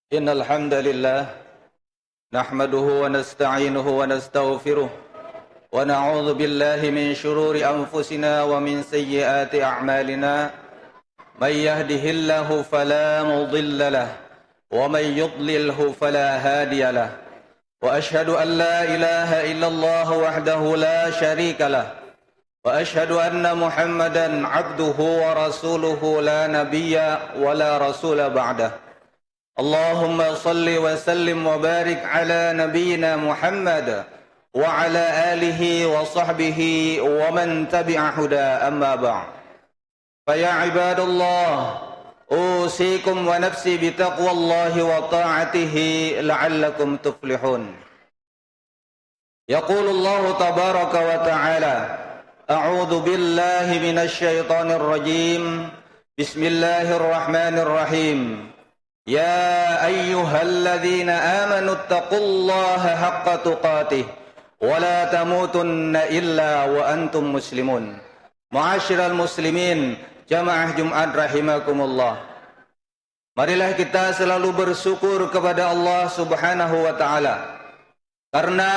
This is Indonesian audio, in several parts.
إن الحمد لله نحمده ونستعينه ونستغفره ونعوذ بالله من شرور أنفسنا ومن سيئات أعمالنا من يهده الله فلا مضل له ومن يضلله فلا هادي له وأشهد أن لا إله إلا الله وحده لا شريك له وأشهد أن محمدا عبده ورسوله لا نبي ولا رسول بعده اللهم صل وسلم وبارك على نبينا محمد وعلى آله وصحبه ومن تبع هدى أما بعد فيا عباد الله أوصيكم ونفسي بتقوى الله وطاعته لعلكم تفلحون يقول الله تبارك وتعالى أعوذ بالله من الشيطان الرجيم بسم الله الرحمن الرحيم يا أيها الذين آمنوا اتقوا الله حق تقاته ولا تموتن إلا وأنتم مسلمون. Ma'asyiral muslimin, jamaah Jumat rahimakumullah. Marilah kita selalu bersyukur kepada Allah Subhanahu wa taala karena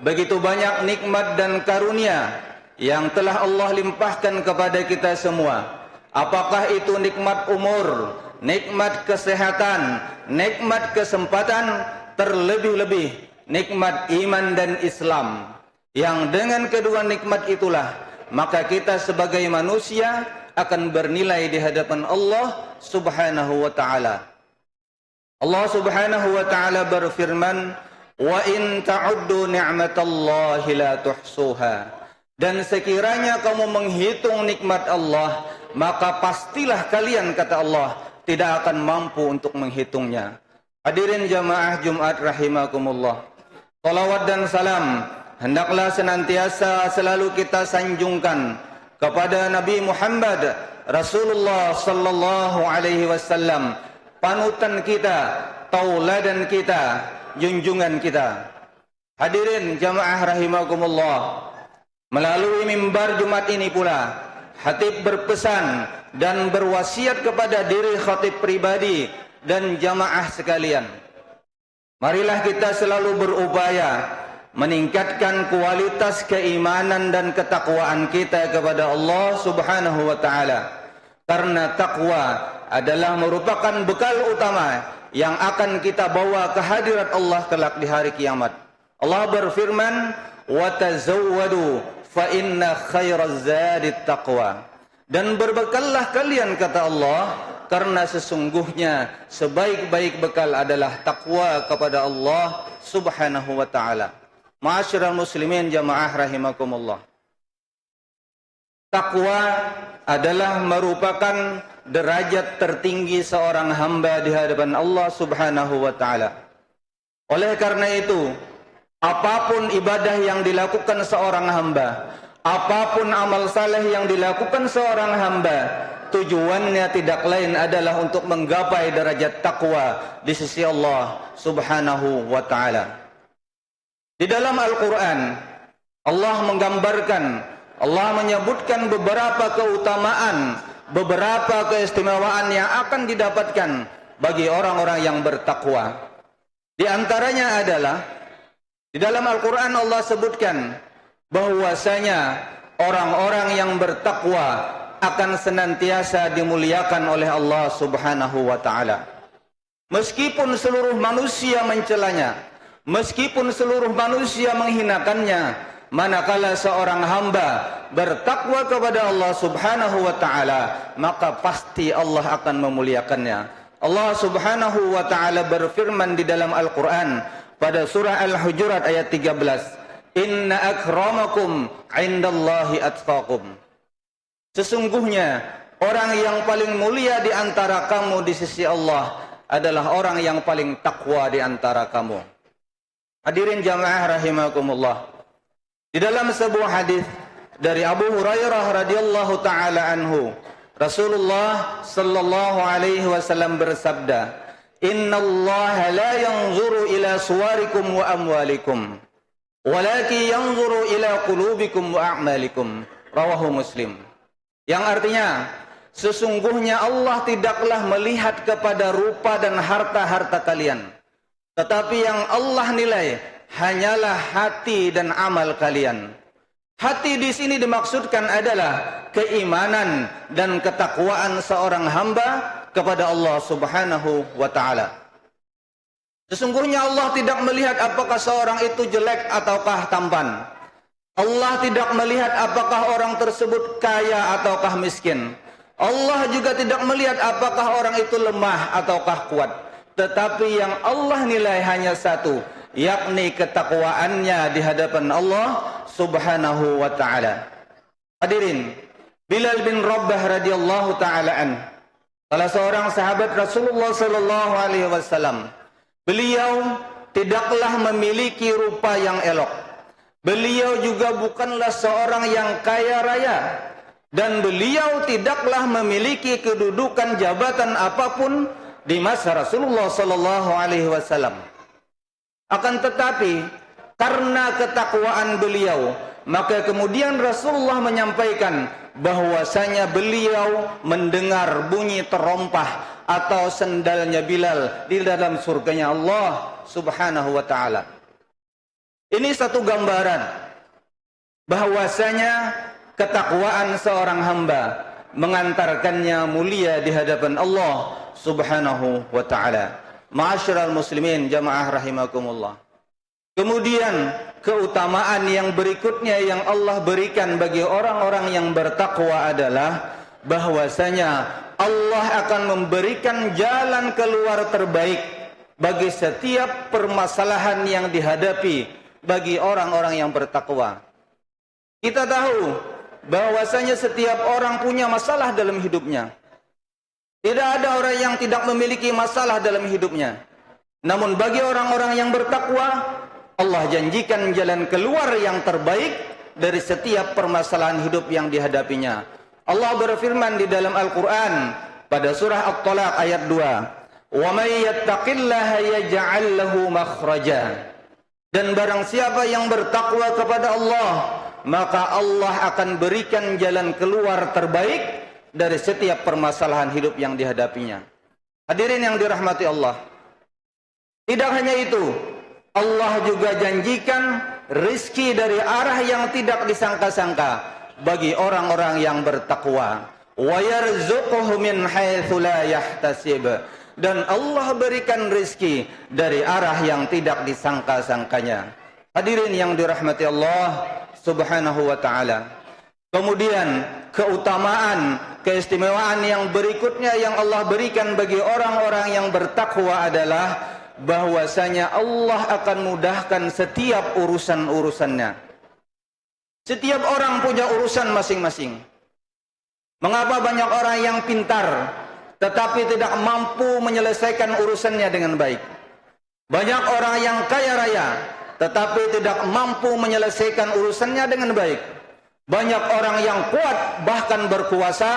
begitu banyak nikmat dan karunia yang telah Allah limpahkan kepada kita semua. Apakah itu nikmat umur, nikmat kesehatan, nikmat kesempatan, terlebih-lebih nikmat iman dan Islam. Yang dengan kedua nikmat itulah maka kita sebagai manusia akan bernilai di hadapan Allah Subhanahu wa taala. Allah Subhanahu wa taala berfirman, "Wa in ta'uddu ni'matallahi la tuhsuha." Dan sekiranya kamu menghitung nikmat Allah, maka pastilah kalian, kata Allah, tidak akan mampu untuk menghitungnya. Hadirin jamaah Jumat rahimakumullah. Salawat dan salam hendaklah senantiasa selalu kita sanjungkan kepada Nabi Muhammad Rasulullah sallallahu alaihi wasallam, panutan kita, tauladan kita, junjungan kita. Hadirin jamaah rahimakumullah. Melalui mimbar Jumat ini pula, khatib berpesan dan berwasiat kepada diri khatib pribadi dan jamaah sekalian. Marilah kita selalu berupaya meningkatkan kualitas keimanan dan ketakwaan kita kepada Allah Subhanahu wa taala. Karena takwa adalah merupakan bekal utama yang akan kita bawa ke hadirat Allah kelak di hari kiamat. Allah berfirman, "Wa tazawwadu fa inna khairaz zadit taqwa." Dan berbekallah kalian, kata Allah, karena sesungguhnya sebaik-baik bekal adalah takwa kepada Allah Subhanahu wa taala. Ma'asyiral muslimin jamaah rahimakumullah. Takwa adalah merupakan derajat tertinggi seorang hamba di hadapan Allah Subhanahu wa taala. Oleh karena itu, apapun ibadah yang dilakukan seorang hamba, apapun amal saleh yang dilakukan seorang hamba, tujuannya tidak lain adalah untuk menggapai derajat takwa di sisi Allah Subhanahu wa taala. Di dalam Al-Qur'an, Allah menggambarkan, Allah menyebutkan beberapa keutamaan, beberapa keistimewaan yang akan didapatkan bagi orang-orang yang bertakwa. Di antaranya adalah di dalam Al-Quran Allah sebutkan bahwasanya orang-orang yang bertakwa akan senantiasa dimuliakan oleh Allah Subhanahu wa taala. Meskipun seluruh manusia mencelanya, meskipun seluruh manusia menghinakannya, manakala seorang hamba bertakwa kepada Allah Subhanahu wa taala, maka pasti Allah akan memuliakannya. Allah Subhanahu wa taala berfirman di dalam Al-Quran pada surah Al-Hujurat ayat 13, "Inna akramakum indallahi atqakum." Sesungguhnya orang yang paling mulia di antara kamu di sisi Allah adalah orang yang paling takwa di antara kamu. Hadirin jamaah rahimakumullah. Di dalam sebuah hadis dari Abu Hurairah radhiyallahu taala anhu, Rasulullah sallallahu alaihi wasallam bersabda, "Innallaha la yanzuru ila suwarikum wa amwalikum, walakin yanzuru ila qulubikum wa a'malikum." Rawahu Muslim. Yang artinya, sesungguhnya Allah tidaklah melihat kepada rupa dan harta-harta kalian, tetapi yang Allah nilai hanyalah hati dan amal kalian. Hati di sini dimaksudkan adalah keimanan dan ketakwaan seorang hamba kepada Allah Subhanahu wa taala. Sesungguhnya Allah tidak melihat apakah seorang itu jelek ataukah tampan. Allah tidak melihat apakah orang tersebut kaya ataukah miskin. Allah juga tidak melihat apakah orang itu lemah ataukah kuat. Tetapi yang Allah nilai hanya satu, yakni ketakwaannya di hadapan Allah Subhanahu wa taala. Hadirin, Bilal bin Rabah radhiyallahu taala an, salah seorang sahabat Rasulullah sallallahu alaihi wasallam. Beliau tidaklah memiliki rupa yang elok. Beliau juga bukanlah seorang yang kaya raya, dan beliau tidaklah memiliki kedudukan jabatan apapun di masa Rasulullah sallallahu alaihi wasallam. Akan tetapi karena ketakwaan beliau, maka kemudian Rasulullah menyampaikan bahwasanya beliau mendengar bunyi terompah atau sendalnya Bilal di dalam surganya Allah Subhanahu wa taala. Ini satu gambaran bahwasanya ketakwaan seorang hamba mengantarkannya mulia di hadapan Allah Subhanahu wa taala. Ma'asyiral muslimin jamaah rahimakumullah. Kemudian keutamaan yang berikutnya yang Allah berikan bagi orang-orang yang bertakwa adalah bahwasanya Allah akan memberikan jalan keluar terbaik bagi setiap permasalahan yang dihadapi bagi orang-orang yang bertakwa. Kita tahu bahwasanya setiap orang punya masalah dalam hidupnya. Tidak ada orang yang tidak memiliki masalah dalam hidupnya. Namun bagi orang-orang yang bertakwa, Allah janjikan jalan keluar yang terbaik dari setiap permasalahan hidup yang dihadapinya. Allah berfirman di dalam Al-Quran pada surah At-Talaq ayat 2, "Wa may yattaqillaha yaj'al lahu makhraja." Dan barang siapa yang bertakwa kepada Allah, maka Allah akan berikan jalan keluar terbaik dari setiap permasalahan hidup yang dihadapinya. Hadirin yang dirahmati Allah, tidak hanya itu, Allah juga janjikan rizki dari arah yang tidak disangka-sangka bagi orang-orang yang bertakwa. Wa yarzuquhu min haitsu la yahtasib. Dan Allah berikan rizki dari arah yang tidak disangka-sangkanya. Hadirin yang dirahmati Allah Subhanahu wa ta'ala. Kemudian keutamaan, keistimewaan yang berikutnya yang Allah berikan bagi orang-orang yang bertakwa adalah bahwasanya Allah akan mudahkan setiap urusan-urusannya. Setiap orang punya urusan masing-masing. Mengapa banyak orang yang pintar tetapi tidak mampu menyelesaikan urusannya dengan baik? Banyak orang yang kaya raya tetapi tidak mampu menyelesaikan urusannya dengan baik. Banyak orang yang kuat bahkan berkuasa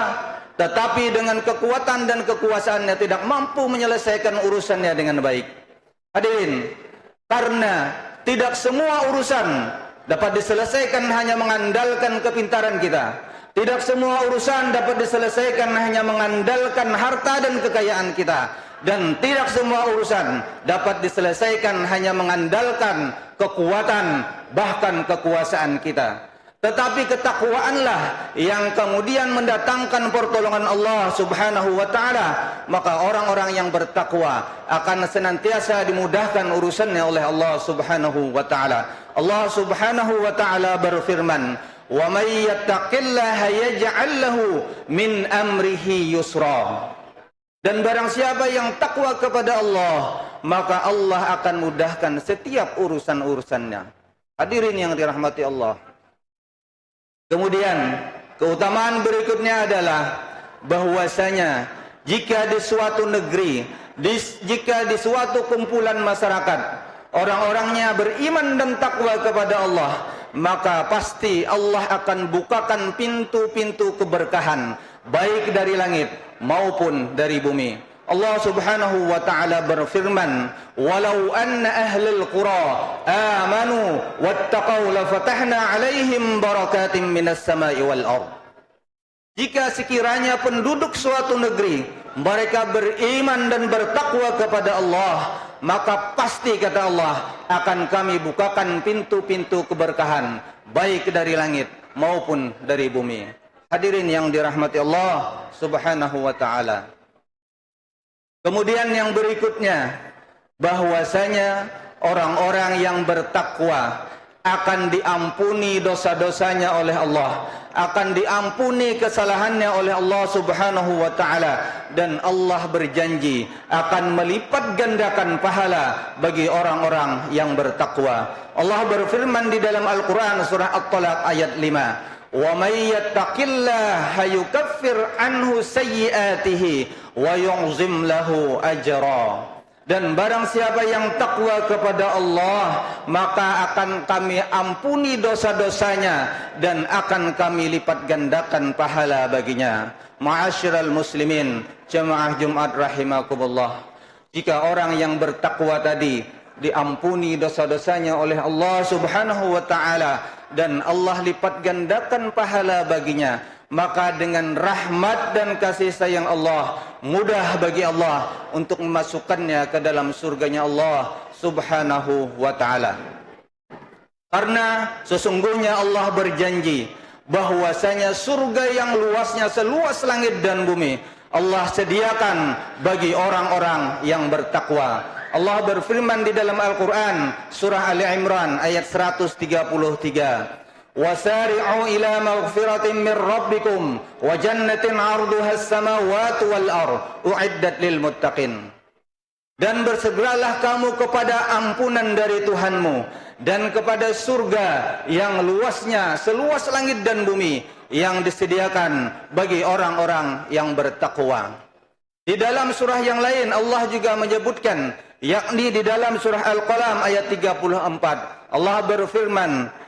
tetapi dengan kekuatan dan kekuasaannya tidak mampu menyelesaikan urusannya dengan baik. Hadirin, karena tidak semua urusan dapat diselesaikan hanya mengandalkan kepintaran kita. Tidak semua urusan dapat diselesaikan hanya mengandalkan harta dan kekayaan kita. Dan tidak semua urusan dapat diselesaikan hanya mengandalkan kekuatan bahkan kekuasaan kita. Tetapi ketakwaanlah yang kemudian mendatangkan pertolongan Allah Subhanahu wa ta'ala. Maka orang-orang yang bertakwa akan senantiasa dimudahkan urusannya oleh Allah Subhanahu wa ta'ala. Allah Subhanahu wa ta'ala berfirman, "Wa may yattaqillaha yaj'al lahu min amrihi yusra." Dan barang siapa yang takwa kepada Allah, maka Allah akan mudahkan setiap urusan-urusannya. Hadirin yang dirahmati Allah. Kemudian keutamaan berikutnya adalah bahwasanya jika di suatu negeri, jika di suatu kumpulan masyarakat, orang-orangnya beriman dan takwa kepada Allah, maka pasti Allah akan bukakan pintu-pintu keberkahan, baik dari langit maupun dari bumi. Allah Subhanahu wa ta'ala berfirman, "Walau anna ahlul qura amanu wattaqau lafatahna 'alaihim barakatim minas sama'i wal ardh." Jika sekiranya penduduk suatu negeri mereka beriman dan bertakwa kepada Allah, maka pasti kata Allah akan kami bukakan pintu-pintu keberkahan baik dari langit maupun dari bumi. Hadirin yang dirahmati Allah Subhanahu wa taala. Kemudian yang berikutnya, bahwasanya orang-orang yang bertakwa akan diampuni dosa-dosanya oleh Allah, akan diampuni kesalahannya oleh Allah Subhanahu wa taala, dan Allah berjanji akan melipat gandakan pahala bagi orang-orang yang bertakwa. Allah berfirman di dalam Al-Qur'an surah At-Talaq ayat 5, "Wa may yattaqillaha yukaffir anhu sayyi'atihi wa yu'zim lahu ajra." Dan barang siapa yang takwa kepada Allah, maka akan kami ampuni dosa-dosanya dan akan kami lipat gandakan pahala baginya. Ma'asyiral muslimin, jemaah Jumat rahimakumullah. Jika orang yang bertakwa tadi diampuni dosa-dosanya oleh Allah Subhanahu wa taala dan Allah lipat gandakan pahala baginya, maka dengan rahmat dan kasih sayang Allah, mudah bagi Allah untuk memasukkannya ke dalam surganya Allah Subhanahu wa ta'ala. Karena sesungguhnya Allah berjanji bahwasanya surga yang luasnya seluas langit dan bumi Allah sediakan bagi orang-orang yang bertakwa. Allah berfirman di dalam Al-Quran surah Ali Imran ayat 133, وَسَارِعُوا إِلَى مَغْفِرَةٍ مِّن رَّبِّكُمْ وَجَنَّةٍ عَرْضُهَا السَّمَاوَاتُ وَالْأَرْضُ أُعِدَّتْ لِلْمُتَّقِينَ. Dan bersegeralah kamu kepada ampunan dari Tuhanmu dan kepada surga yang luasnya seluas langit dan bumi yang disediakan bagi orang-orang yang bertakwa. Di dalam surah yang lain Allah juga menyebutkan, yakni di dalam surah Al-Qalam ayat 34, Allah berfirman,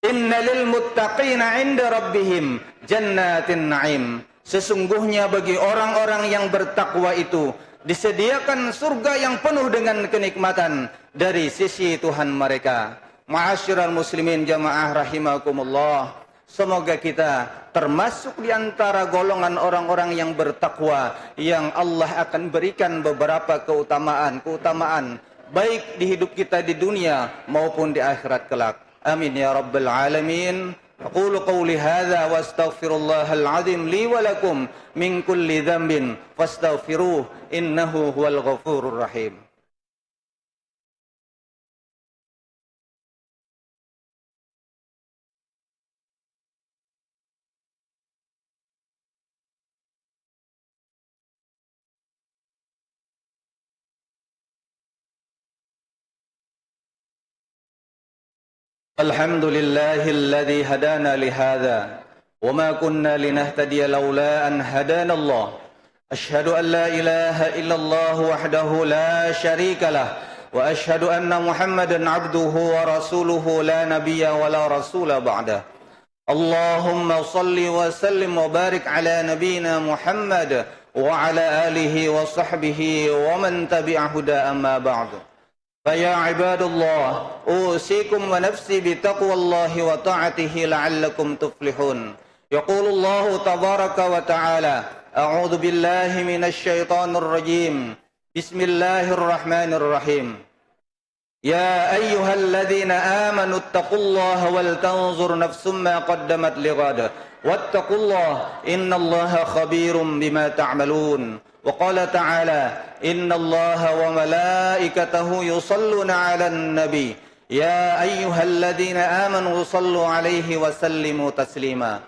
"Inna lil muttaqina 'inda rabbihim jannatin na'im." Sesungguhnya bagi orang-orang yang bertakwa itu disediakan surga yang penuh dengan kenikmatan dari sisi Tuhan mereka. Ma'asyiral muslimin jamaah rahimakumullah, semoga kita termasuk di antara golongan orang-orang yang bertakwa yang Allah akan berikan beberapa keutamaan baik di hidup kita di dunia maupun di akhirat kelak. Amin ya rabbal alamin. Aqulu qawli hadha wa astaghfirullahal azim li wa lakum min kulli dhanbin fastaghfiruh innahu huwal ghafurur rahim. الحمد لله الذي هدانا لهذا وما كنا لنهتدي لولا أن هدانا الله أشهد أن لا إله إلا الله وحده لا شريك له وأشهد أن محمدا عبده ورسوله لا نبي ولا رسول بعده اللهم صل وسلم وبارك على نبينا محمد وعلى آله وصحبه ومن تبع هدى أما بعد فيا عباد الله أوصيكم ونفسي بتقوى الله وطاعته لعلكم تفلحون يقول الله تبارك وتعالى أعوذ بالله من الشيطان الرجيم بسم الله الرحمن الرحيم يا أيها الذين آمنوا اتقوا الله ولتنظر نفس ما قدمت لغد واتقوا الله إن الله خبير بما تعملون وقال تعالى إن الله وملائكته يصلون على النبي يا أيها الذين آمنوا صلوا عليه وسلموا تسليما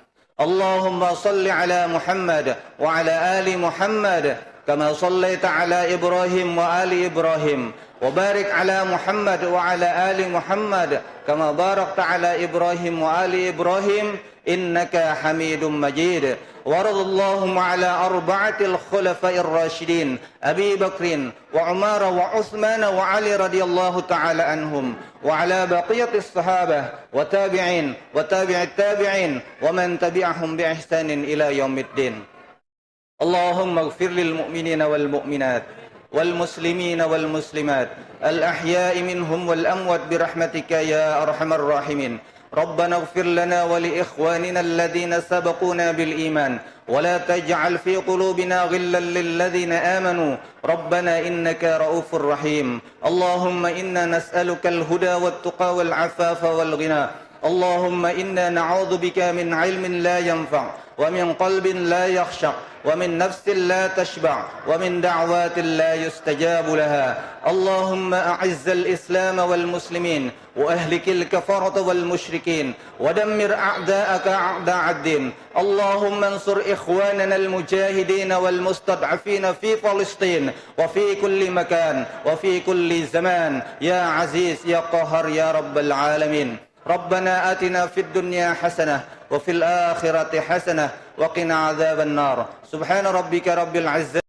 اللهم صل على محمد وعلى آل محمد كما صليت على إبراهيم وآل إبراهيم وبارك على محمد وعلى آل محمد كما باركت على إبراهيم وآل إبراهيم إنك حميد مجيد وارض اللهم على أربعة الخلفاء الراشدين أبي بكر وعمر وعثمان وعلي رضي الله تعالى عنهم وعلى بقية الصحابة وتابعين وتابع التابعين ومن تبعهم بإحسان إلى يوم الدين اللهم اغفر للمؤمنين والمؤمنات والمسلمين والمسلمات الأحياء منهم والأموات برحمتك يا أرحم الراحمين ربنا اغفر لنا ولإخواننا الذين سبقونا بالإيمان ولا تجعل في قلوبنا غلا للذين آمنوا ربنا إنك رؤوف رحيم. اللهم إنا نسألك الهدى والتقى والعفاف والغنى. اللهم إنا نعوذ بك من علم لا ينفع ومن قلب لا يخشع ومن نفس لا تشبع ومن دعوات لا يستجاب لها. اللهم أعز الإسلام والمسلمين وأهلك الكفرة والمشركين ودمر أعداءك أعداء الدين. اللهم انصر إخواننا المجاهدين والمستضعفين في فلسطين وفي كل مكان وفي كل زمان يا عزيز يا قهر يا رب العالمين. ربنا آتنا في الدنيا حسنة وفي الآخرة حسنة وقنا عذاب النار. سبحان ربك رب العزة